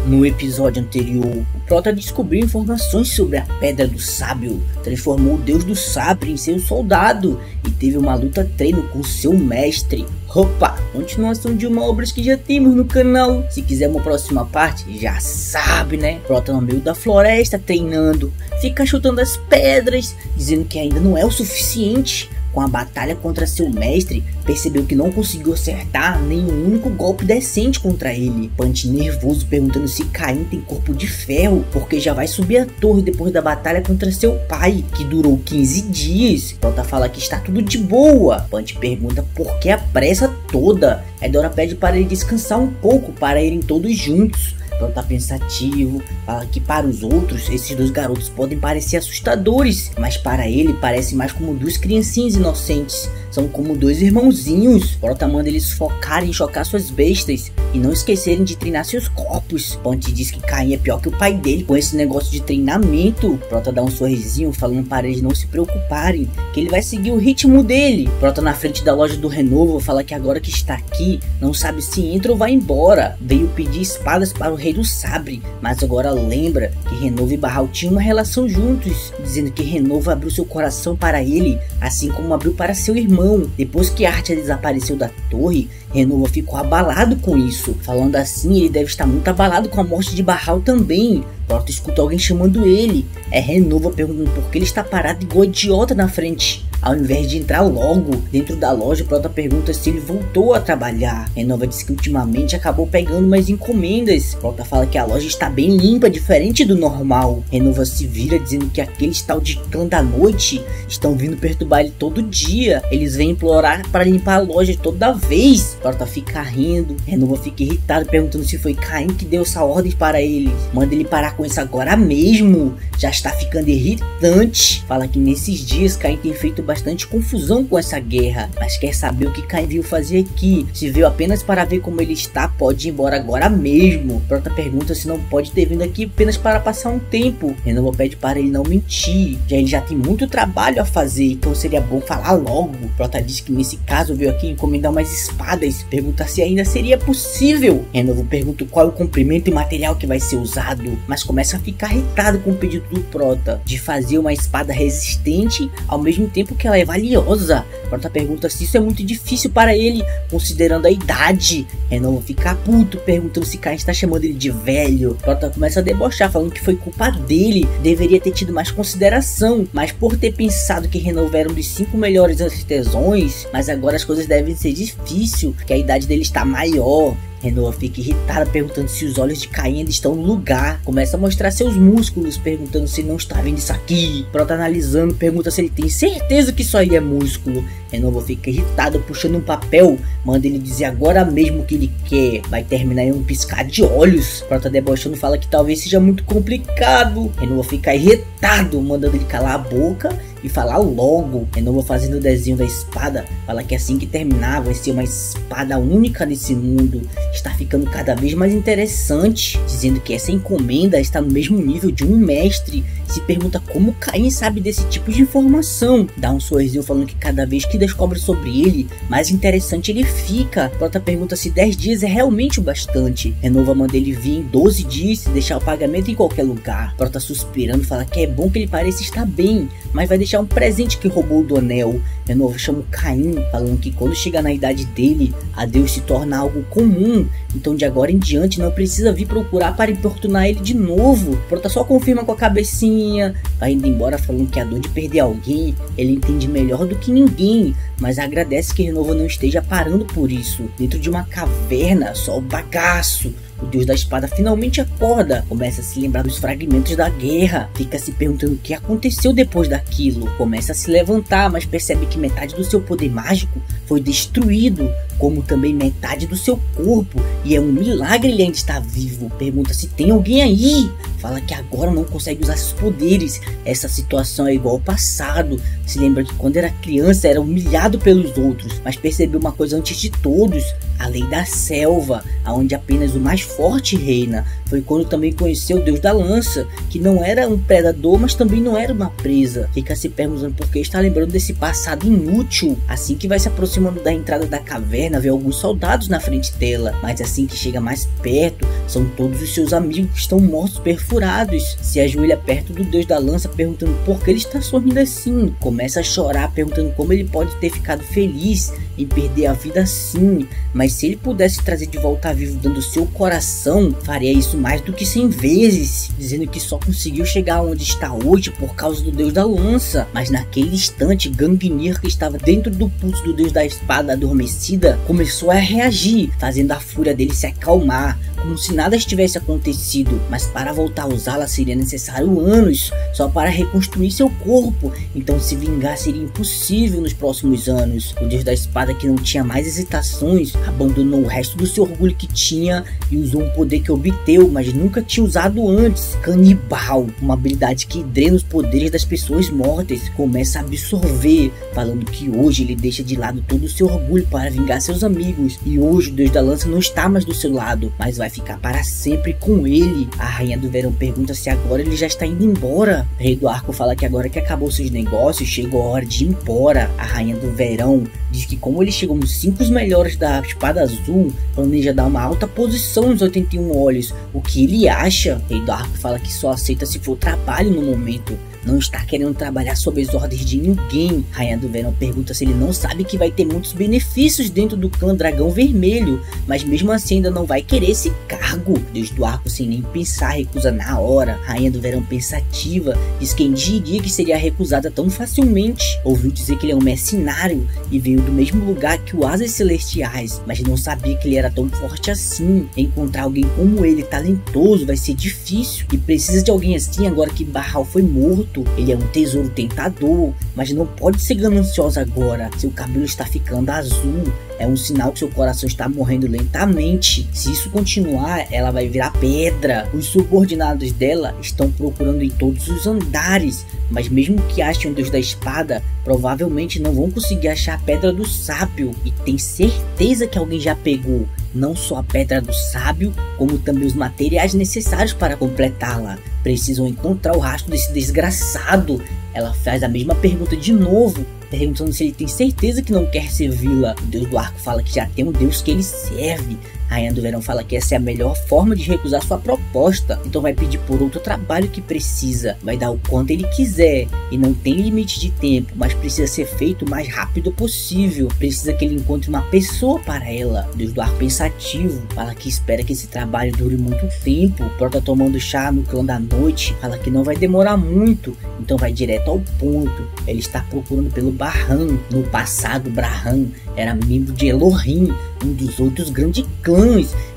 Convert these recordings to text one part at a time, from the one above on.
No episódio anterior, o Prota descobriu informações sobre a Pedra do Sábio, transformou o Deus do Sabre em seu soldado e teve uma luta treino com seu mestre. Opa, continuação de uma obra que já temos no canal. Se quiser uma próxima parte, já sabe, né? Prota no meio da floresta treinando, fica chutando as pedras, dizendo que ainda não é o suficiente. Com a batalha contra seu mestre, percebeu que não conseguiu acertar nenhum único golpe decente contra ele. Punch nervoso perguntando se Caim tem corpo de ferro, porque já vai subir a torre depois da batalha contra seu pai, que durou 15 dias. Prota fala que está tudo de boa. Punch pergunta por que a pressa toda. Dora pede para ele descansar um pouco para irem todos juntos. Prota pensativo, fala que para os outros esses dois garotos podem parecer assustadores, mas para ele parece mais como duas criancinhas inocentes, são como dois irmãozinhos. Prota manda eles focarem em chocar suas bestas e não esquecerem de treinar seus corpos. Punch diz que Caim é pior que o pai dele com esse negócio de treinamento. Prota dá um sorrisinho falando para eles não se preocuparem, que ele vai seguir o ritmo dele. Prota na frente da loja do Renovo fala que agora que está aqui, não sabe se entra ou vai embora. Veio pedir espadas para o Rei do Sabre, mas agora lembra que Renovo e Barral tinham uma relação juntos, dizendo que Renovo abriu seu coração para ele, assim como abriu para seu irmão. Depois que Artia desapareceu da torre, Renovo ficou abalado com isso. Falando assim, ele deve estar muito abalado com a morte de Barral também. Prota escuta alguém chamando ele. É Renovo perguntando por que ele está parado igual idiota na frente, ao invés de entrar logo. Dentro da loja, Prota pergunta se ele voltou a trabalhar. Renova diz que ultimamente acabou pegando mais encomendas. Prota fala que a loja está bem limpa, diferente do normal. Renova se vira dizendo que aqueles tal de clã da noite estão vindo perturbar ele todo dia. Eles vêm implorar para limpar a loja toda vez. Prota fica rindo. Renova fica irritado perguntando se foi Caim que deu essa ordem para eles. Manda ele parar com isso agora mesmo. Já está ficando irritante. Fala que nesses dias Caim tem feito bastante confusão com essa guerra, mas quer saber o que Caim veio fazer aqui. Se veio apenas para ver como ele está, pode ir embora agora mesmo. Prota pergunta se não pode ter vindo aqui apenas para passar um tempo. Renova pede para ele não mentir, ele já tem muito trabalho a fazer, então seria bom falar logo. Prota diz que nesse caso veio aqui encomendar umas espadas, pergunta se ainda seria possível. Renova pergunta qual é o comprimento e material que vai ser usado, mas começa a ficar irritado com o pedido do Prota de fazer uma espada resistente ao mesmo tempo que ela é valiosa. Prota pergunta se isso é muito difícil para ele, considerando a idade. Renova fica puto, perguntando se Caim está chamando ele de velho. Prota começa a debochar, falando que foi culpa dele, deveria ter tido mais consideração, mas por ter pensado que Renova era um dos 5 melhores artesãos, mas agora as coisas devem ser difíceis, que a idade dele está maior. Renova fica irritada, perguntando se os olhos de Caim ainda estão no lugar. Começa a mostrar seus músculos, perguntando se não está vendo isso aqui. Prota analisando, pergunta se ele tem certeza que isso aí é músculo. Renova fica irritado, puxando um papel, manda ele dizer agora mesmo o que ele quer. Vai terminar em um piscar de olhos. Prota debochando fala que talvez seja muito complicado. Renova fica irritado, mandando ele calar a boca e falar logo. Renova fazendo o desenho da espada, fala que assim que terminar vai ser uma espada única nesse mundo. Está ficando cada vez mais interessante, dizendo que essa encomenda está no mesmo nível de um mestre. Se pergunta como Caim sabe desse tipo de informação. Dá um sorrisinho falando que cada vez que descobre sobre ele, mais interessante ele fica. Prota pergunta se 10 dias é realmente o bastante. Renova manda ele vir em 12 dias e deixar o pagamento em qualquer lugar. Prota suspirando fala que é bom que ele pareça estar bem, mas vai deixar um presente que roubou do anel. Renova chama o Caim, falando que quando chegar na idade dele, a Deus se torna algo comum, então de agora em diante não precisa vir procurar para importunar ele de novo. Prota só confirma com a cabecinha, vai indo embora falando que a dor de perder alguém ele entende melhor do que ninguém, mas agradece que Renova não esteja parando por isso. Dentro de uma caverna, só o bagaço, o Deus da Espada finalmente acorda, começa a se lembrar dos fragmentos da guerra, fica se perguntando o que aconteceu depois daquilo, começa a se levantar, mas percebe que metade do seu poder mágico foi destruído, como também metade do seu corpo, e é um milagre ele ainda estar vivo. Pergunta se tem alguém aí, fala que agora não consegue usar seus poderes, essa situação é igual ao passado, se lembra que quando era criança era humilhado pelos outros, mas percebeu uma coisa antes de todos, a lei da selva, onde apenas o mais forte reina. Foi quando também conheceu o Deus da Lança, que não era um predador, mas também não era uma presa. Fica se perguntando por que está lembrando desse passado inútil. Assim que vai se aproximando da entrada da caverna, lanterna, vê alguns soldados na frente dela, mas assim que chega mais perto, são todos os seus amigos que estão mortos, perfurados. Se ajoelha perto do deus da lança, perguntando por que ele está sorrindo assim. Começa a chorar, perguntando como ele pode ter ficado feliz em perder a vida assim, mas se ele pudesse trazer de volta a vivo dando seu coração, faria isso mais do que 100 vezes, dizendo que só conseguiu chegar onde está hoje por causa do deus da lança. Mas naquele instante, Gungnir, que estava dentro do pulso do deus da espada adormecida, começou a reagir, fazendo a fúria dele se acalmar, como se nada estivesse acontecido. Mas para voltar a usá-la seria necessário anos, só para reconstruir seu corpo, então se vingar seria impossível nos próximos anos. O deus da espada, que não tinha mais hesitações, abandonou o resto do seu orgulho que tinha e usou um poder que obteve, mas nunca tinha usado antes: Canibal, uma habilidade que drena os poderes das pessoas mortas. Começa a absorver, falando que hoje ele deixa de lado todo o seu orgulho para vingar seus amigos, e hoje o deus da lança não está mais do seu lado, mas vai ficar para sempre com ele. A rainha do verão pergunta se agora ele já está indo embora. O rei do arco fala que agora que acabou seus negócios, chegou a hora de ir embora. A rainha do verão diz que como ele chegou nos 5 melhores da espada azul, planeja dar uma alta posição nos 81 olhos. O que ele acha? O rei do arco fala que só aceita se for trabalho no momento, não está querendo trabalhar sob as ordens de ninguém. Rainha do Verão pergunta se ele não sabe que vai ter muitos benefícios dentro do clã Dragão Vermelho, mas mesmo assim ainda não vai querer esse cargo. Deus do Arco, sem nem pensar, recusa na hora. Rainha do Verão, pensativa, diz quem diria que seria recusada tão facilmente. Ouviu dizer que ele é um mercenário e veio do mesmo lugar que o Asas Celestiais, mas não sabia que ele era tão forte assim. Encontrar alguém como ele, talentoso, vai ser difícil, e precisa de alguém assim agora que Barral foi morto. Ele é um tesouro tentador, mas não pode ser ganancioso agora. Seu cabelo está ficando azul, é um sinal que seu coração está morrendo lentamente. Se isso continuar, ela vai virar pedra. Os subordinados dela estão procurando em todos os andares, mas mesmo que achem o deus da espada, provavelmente não vão conseguir achar a pedra do sábio, e tem certeza que alguém já pegou não só a pedra do sábio, como também os materiais necessários para completá-la. Precisam encontrar o rastro desse desgraçado. Ela faz a mesma pergunta de novo, perguntando se ele tem certeza que não quer servi-la. O deus do arco fala que já tem um deus que ele serve. A rainha do verão fala que essa é a melhor forma de recusar sua proposta, então vai pedir por outro trabalho que precisa, vai dar o quanto ele quiser, e não tem limite de tempo, mas precisa ser feito o mais rápido possível. Precisa que ele encontre uma pessoa para ela. O deus do arco, pensativo, fala que espera que esse trabalho dure muito tempo. Prota, tomando chá no clã da noite, fala que não vai demorar muito, então vai direto ao ponto. Ele está procurando pelo Barhan. No passado, Barhan era membro de Elohim, um dos outros grandes clãs.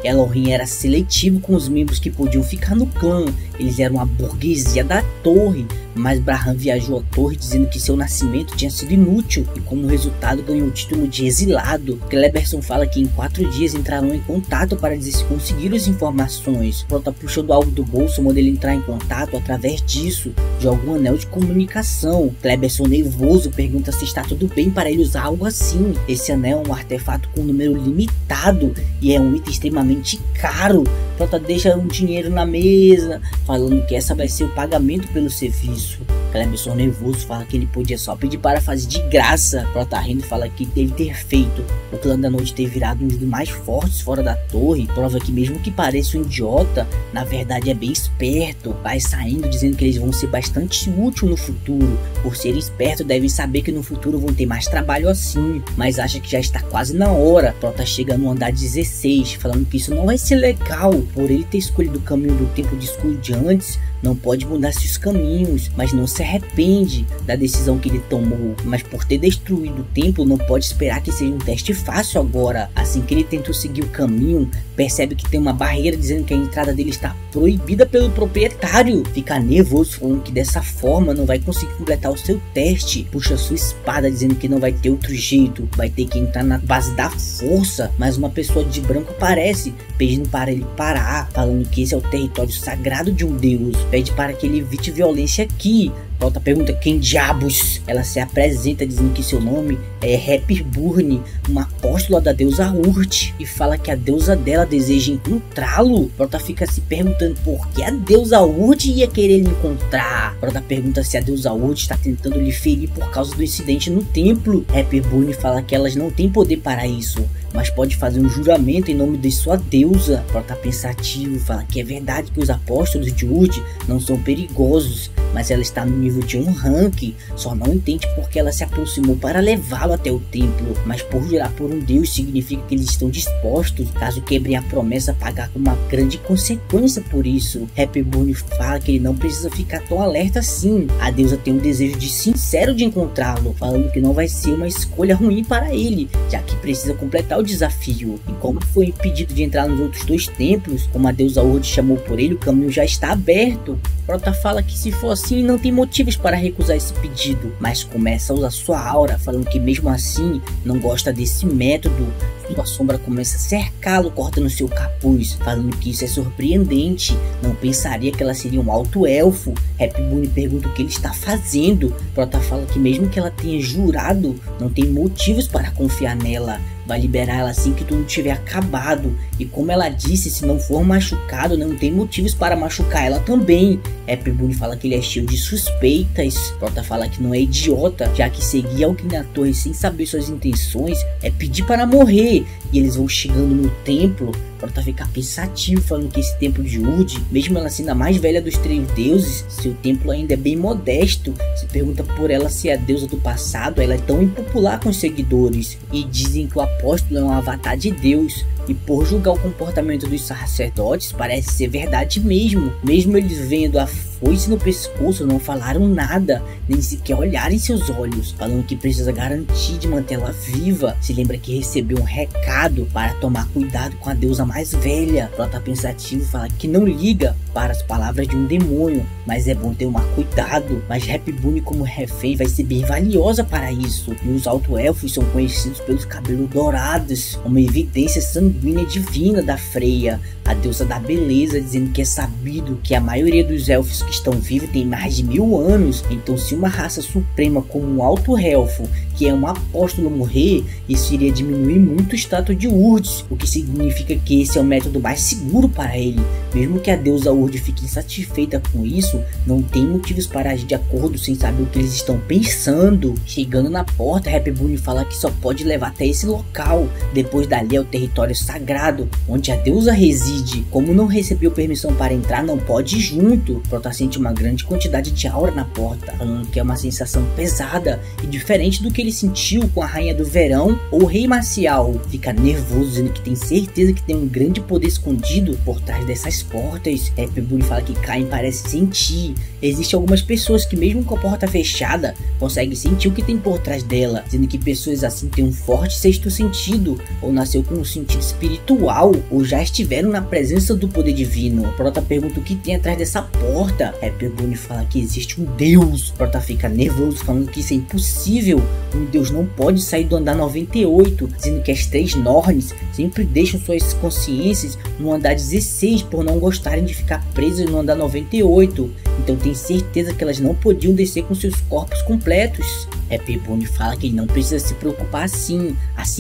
Elohim era seletivo com os membros que podiam ficar no clã. Eles eram a burguesia da torre, mas Barhan viajou à torre dizendo que seu nascimento tinha sido inútil, e como resultado ganhou o título de exilado. Cleberson fala que em 4 dias entrarão em contato para dizer se conseguiram as informações. Prota puxa do alvo do bolso, manda ele entrar em contato através disso, de algum anel de comunicação. Cleberson, nervoso, pergunta se está tudo bem para ele usar algo assim. Esse anel é um artefato com um número limitado e é um item extremamente caro. Prota deixa um dinheiro na mesa, falando que essa vai ser o pagamento pelo serviço. Cleberson, nervoso, fala que ele podia só pedir para fazer de graça. Prota rindo fala que ele ter feito o clã da noite ter virado um dos mais fortes fora da torre prova que mesmo que pareça um idiota, na verdade é bem esperto. Vai saindo dizendo que eles vão ser bastante úteis no futuro. Por serem espertos, devem saber que no futuro vão ter mais trabalho assim, mas acha que já está quase na hora. Prota chega no andar 16, falando que isso não vai ser legal. Por ele ter escolhido o caminho do tempo de escudo de antes, não pode mudar seus caminhos, mas não se arrepende da decisão que ele tomou. Mas por ter destruído o templo, não pode esperar que seja um teste fácil agora. Assim que ele tentou seguir o caminho, percebe que tem uma barreira dizendo que a entrada dele está proibida pelo proprietário. Fica nervoso, falando que dessa forma não vai conseguir completar o seu teste. Puxa sua espada, dizendo que não vai ter outro jeito, vai ter que entrar na base da força. Mas uma pessoa de branco aparece, pedindo para ele parar, falando que esse é o território sagrado de um deus. Pede para que ele evite violência aqui. Prota pergunta quem diabos. Ela se apresenta dizendo que seu nome é Hepburn, uma apóstola da deusa Urt, e fala que a deusa dela deseja encontrá-lo. Prota fica se perguntando por que a deusa Urt ia querer lhe encontrar. Prota pergunta se a deusa Urt está tentando lhe ferir por causa do incidente no templo. Hepburn fala que elas não têm poder para isso, mas pode fazer um juramento em nome de sua deusa. Prota pensativo fala que é verdade que os apóstolos de Urd não são perigosos, mas ela está no nível de um rank, só não entende porque ela se aproximou para levá-lo até o templo, mas por jurar por um deus significa que eles estão dispostos, caso quebrem a promessa, a pagar com uma grande consequência por isso. Hepburn fala que ele não precisa ficar tão alerta assim, a deusa tem um desejo sincero de encontrá-lo, falando que não vai ser uma escolha ruim para ele, já que precisa completar o desafio. E como foi impedido de entrar nos outros dois templos, como a deusa Urd chamou por ele, o caminho já está aberto. Prota fala que se for assim, não tem motivos para recusar esse pedido, mas começa a usar sua aura, falando que mesmo assim não gosta desse método. Sua sombra começa a cercá-lo, cortando seu capuz, falando que isso é surpreendente, não pensaria que ela seria um alto elfo. Hepburn pergunta o que ele está fazendo. Prota fala que mesmo que ela tenha jurado, não tem motivos para confiar nela, vai liberar ela assim que tudo tiver acabado, e como ela disse, se não for machucado, não tem motivos para machucar ela também. Hepburn fala que ele é cheio de suspeitas. Prota fala que não é idiota, já que seguir alguém na torre sem saber suas intenções é pedir para morrer. E eles vão chegando no templo. Prota fica pensativo, falando que esse templo de Urd, mesmo ela sendo a mais velha dos 3 deuses, seu templo ainda é bem modesto. Se pergunta por ela se é a deusa do passado, ela é tão impopular com os seguidores, e dizem que o apóstolo é um avatar de Deus. E por julgar o comportamento dos sacerdotes, parece ser verdade mesmo. Mesmo eles vendo a foice no pescoço, não falaram nada, nem sequer olharam em seus olhos, falando que precisa garantir de mantê-la viva. Se lembra que recebeu um recado para tomar cuidado com a deusa mais velha. Prota pensativo fala que não liga para as palavras de um demônio, mas é bom ter cuidado. Mas Hepburn como refém vai ser bem valiosa para isso. E os alto-elfos são conhecidos pelos cabelos dourados, uma evidência sanguínea divina da Freya, a deusa da beleza, dizendo que é sabido que a maioria dos elfos que estão vivos tem mais de 1000 anos. Então se uma raça suprema como um alto-elfo, que é um apóstolo, morrer, isso iria diminuir muito o status de Urd, o que significa que esse é o método mais seguro para ele. Mesmo que a deusa Urd fique insatisfeita com isso, não tem motivos para agir de acordo sem saber o que eles estão pensando. Chegando na porta, Hepburn fala que só pode levar até esse local, depois dali é o território sagrado, onde a deusa reside. Como não recebeu permissão para entrar, não pode ir junto. Prota sente uma grande quantidade de aura na porta, falando que é uma sensação pesada e diferente do que ele sentiu com a Rainha do Verão ou o Rei Marcial. Fica nervoso, dizendo que tem certeza que tem um grande poder escondido por trás dessas portas. Hepburn fala que Cain parece sentir. Existem algumas pessoas que mesmo com a porta fechada, conseguem sentir o que tem por trás dela, dizendo que pessoas assim têm um forte sexto sentido, ou nasceu com um sentido espiritual, ou já estiveram na presença do poder divino. Prota pergunta o que tem atrás dessa porta. Hepburn fala que existe um deus. Prota fica nervoso, falando que isso é impossível. Um deus não pode sair do andar 98, dizendo que as 3 Norns sempre deixam suas consciências no andar 16 por não gostarem de ficar presas no andar 98. Então tem certeza que elas não podiam descer com seus corpos completos. Hepburn fala que ele não precisa se preocupar assim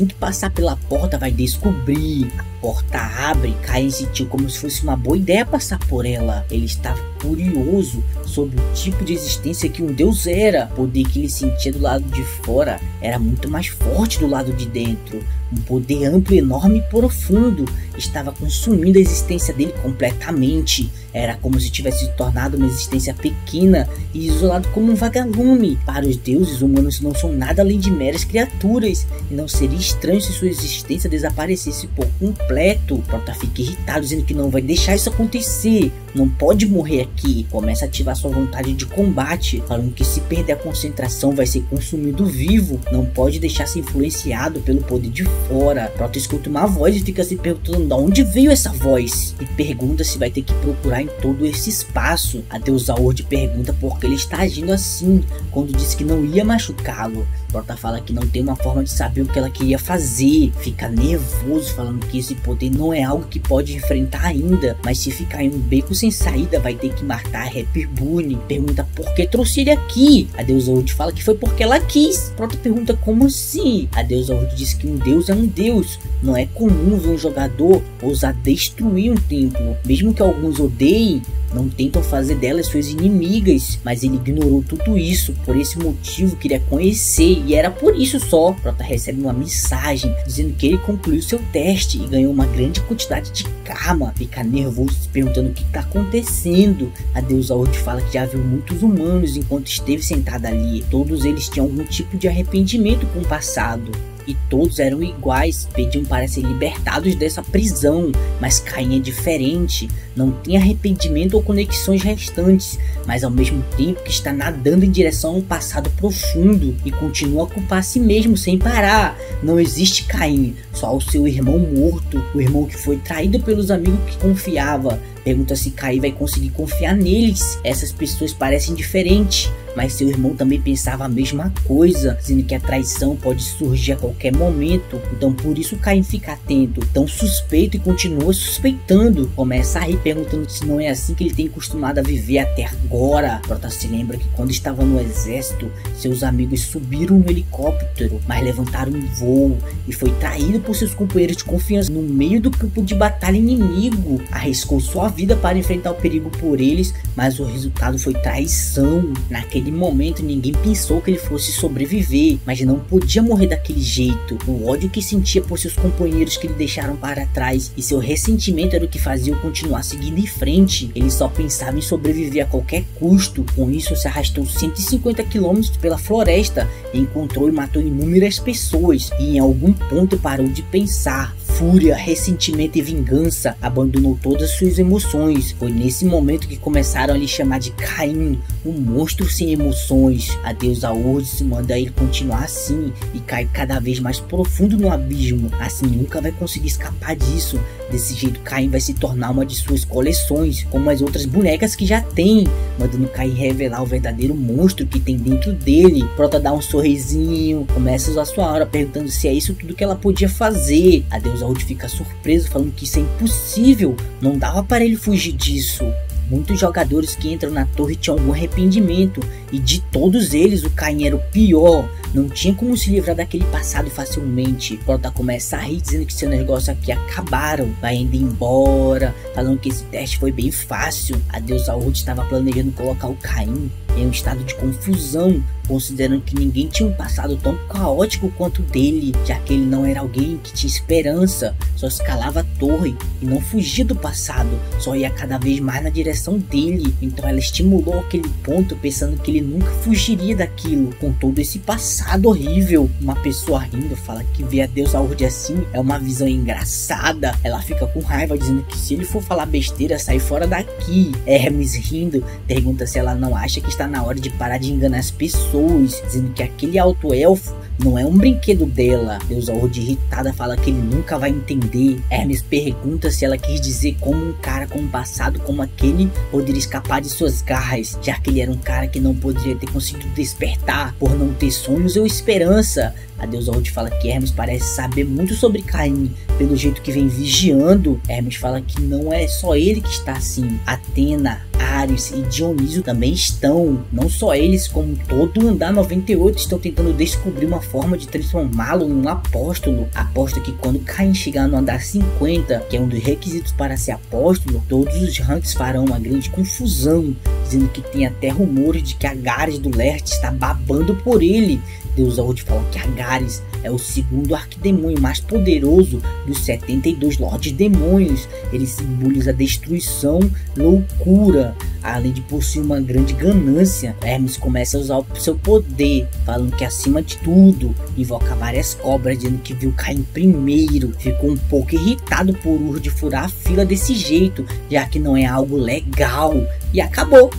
que passar pela porta vai descobrir. A porta abre, Cain sentiu como se fosse uma boa ideia passar por ela. Ele estava curioso sobre o tipo de existência que um deus era. O poder que ele sentia do lado de fora era muito mais forte do lado de dentro. Um poder amplo, enorme e profundo estava consumindo a existência dele completamente. Era como se tivesse se tornado uma existência pequena e isolado como um vagalume. Para os deuses, humanos não são nada além de meras criaturas, e não seria estranho se sua existência desaparecesse por completo. Prota fica irritado, dizendo que não vai deixar isso acontecer, não pode morrer aqui. Começa a ativar sua vontade de combate, falando que se perder a concentração vai ser consumido vivo, não pode deixar ser influenciado pelo poder de fora. Prota escuta uma voz e fica se perguntando de onde veio essa voz, e pergunta se vai ter que procurar em todo esse espaço. A deusa Urd pergunta por que ele está agindo assim, quando disse que não ia machucá-lo. Prota fala que não tem uma forma de saber o que ela queria fazer, fica nervoso falando que esse poder não é algo que pode enfrentar ainda, mas se ficar em um beco sem saída vai ter que matar a Happy Bunny. Pergunta por que trouxe ele aqui. A deusa Urd fala que foi porque ela quis. Prota pergunta como assim. A deusa Urd diz que um deus é um deus, não é comum ver um jogador ousar destruir um templo, mesmo que alguns odeiem, não tentam fazer delas suas inimigas, mas ele ignorou tudo isso. Por esse motivo queria conhecer, e era por isso só. Prota recebe uma mensagem dizendo que ele concluiu seu teste e ganhou uma grande quantidade de karma. Fica nervoso se perguntando o que está acontecendo. A deusa Urd fala que já viu muitos humanos enquanto esteve sentada ali. Todos eles tinham algum tipo de arrependimento com o passado, e todos eram iguais, pediam para ser libertados dessa prisão. Mas Caim é diferente, não tem arrependimento ou conexões restantes, mas ao mesmo tempo que está nadando em direção a um passado profundo e continua a culpar a si mesmo sem parar. Não existe Caim, só o seu irmão morto, o irmão que foi traído pelos amigos que confiava. Pergunta se Caim vai conseguir confiar neles. Essas pessoas parecem diferentes, mas seu irmão também pensava a mesma coisa, dizendo que a traição pode surgir a qualquer momento. Então por isso Caim fica atento, tão suspeito, e continua suspeitando. Começa a rir perguntando se não é assim que ele tem acostumado a viver até agora. Prota se lembra que quando estava no exército, seus amigos subiram no helicóptero, mas levantaram um voo, e foi traído por seus companheiros de confiança no meio do campo de batalha inimigo. Arriscou sua vida para enfrentar o perigo por eles, mas o resultado foi traição. Naquele momento ninguém pensou que ele fosse sobreviver, mas não podia morrer daquele jeito. O ódio que sentia por seus companheiros que lhe deixaram para trás e seu ressentimento era o que fazia o continuar seguindo em frente. Ele só pensava em sobreviver a qualquer custo. Com isso se arrastou 150 km pela floresta, encontrou e matou inúmeras pessoas, e em algum ponto parou de pensar. Fúria, ressentimento e vingança, abandonou todas suas emoções. Foi nesse momento que começaram a lhe chamar de Caim, um monstro sem emoções. A deusa Urd manda ele continuar assim e cai cada vez mais profundo no abismo. Assim nunca vai conseguir escapar disso. Desse jeito Caim vai se tornar uma de suas coleções, como as outras bonecas que já tem, mandando Caim revelar o verdadeiro monstro que tem dentro dele. Prota dá um sorrisinho, começa a usar sua aura perguntando se é isso tudo que ela podia fazer. A deusa Urd fica surpreso falando que isso é impossível, não dava para ele fugir disso. Muitos jogadores que entram na torre tinham algum arrependimento, e de todos eles o Caim era o pior. Não tinha como se livrar daquele passado facilmente. Prota começa a rir dizendo que seu negócio aqui acabaram, vai indo embora, falando que esse teste foi bem fácil. A deusa Urd estava planejando colocar o Caim em um estado de confusão, considerando que ninguém tinha um passado tão caótico quanto o dele, já que ele não era alguém que tinha esperança, só escalava a torre e não fugia do passado, só ia cada vez mais na direção dele. Então ela estimulou aquele ponto pensando que ele nunca fugiria daquilo, com todo esse passado horrível. Uma pessoa rindo fala que ver a deusa Urd assim é uma visão engraçada. Ela fica com raiva dizendo que se ele for falar besteira, sai fora daqui. Hermes rindo pergunta se ela não acha que está na hora de parar de enganar as pessoas, dizendo que aquele alto elfo não é um brinquedo dela. Deusa Urd irritada fala que ele nunca vai entender. Hermes pergunta se ela quis dizer como um cara com um passado como aquele poderia escapar de suas garras, já que ele era um cara que não poderia ter conseguido despertar por não ter sonhos ou esperança. A deusa Urd fala que Hermes parece saber muito sobre Caim, pelo jeito que vem vigiando. Hermes fala que não é só ele que está assim. Atena, Ares e Dionísio também estão. Não só eles, como todo o andar 98 estão tentando descobrir uma forma de transformá-lo em um apóstolo. Aposta que quando Caim chegar no andar 50, que é um dos requisitos para ser apóstolo, todos os ranks farão uma grande confusão, dizendo que tem até rumores de que Agares do Leste está babando por ele. Deusa Urd fala que Agares é o segundo arquidemônio mais poderoso dos 72 Lordes Demônios. Ele simboliza destruição, loucura, além de possuir uma grande ganância. Hermes começa a usar o seu poder, falando que acima de tudo invoca várias cobras, dizendo que viu Caim primeiro. Ficou um pouco irritado por Urd furar a fila desse jeito, já que não é algo legal, e acabou.